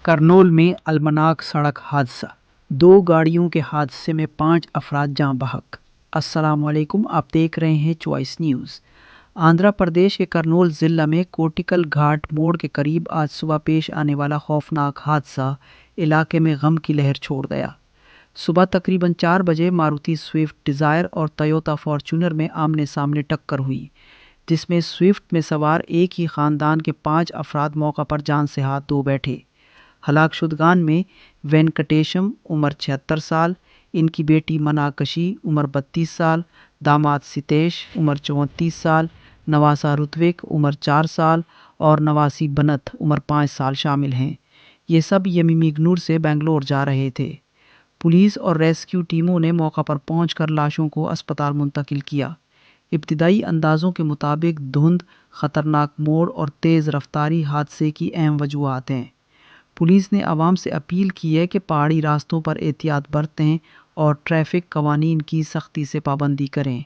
کرنول میں المناک سڑک حادثہ، 2 گاڑیوں کے حادثے میں 5 افراد جاں بحق۔ السلام علیکم، آپ دیکھ رہے ہیں چوائس نیوز۔ آندھرا پردیش کے کرنول ضلع میں کوٹیکل گھاٹ موڑ کے قریب آج صبح پیش آنے والا خوفناک حادثہ علاقے میں غم کی لہر چھوڑ گیا۔ صبح تقریباً 4 بجے ماروتی سوئفٹ ڈیزائر اور ٹویوٹا فارچونر میں آمنے سامنے ٹکر ہوئی، جس میں سوئفٹ میں سوار ایک ہی خاندان کے 5 افراد موقع پر جان سے ہاتھ دھو بیٹھے۔ ہلاک شدگان میں وینکٹیشم عمر 76 سال، ان کی بیٹی مناکشی عمر 32 سال، داماد ستیش عمر 34 سال، نواسا رتوک عمر 4 سال اور نواسی بنت عمر 5 سال شامل ہیں۔ یہ سب یمیمیگنور سے بنگلور جا رہے تھے۔ پولیس اور ریسکیو ٹیموں نے موقع پر پہنچ کر لاشوں کو اسپتال منتقل کیا۔ ابتدائی اندازوں کے مطابق دھند، خطرناک موڑ اور تیز رفتاری حادثے کی اہم وجوہات ہیں۔ پولیس نے عوام سے اپیل کی ہے کہ پہاڑی راستوں پر احتیاط برتیں اور ٹریفک قوانین کی سختی سے پابندی کریں۔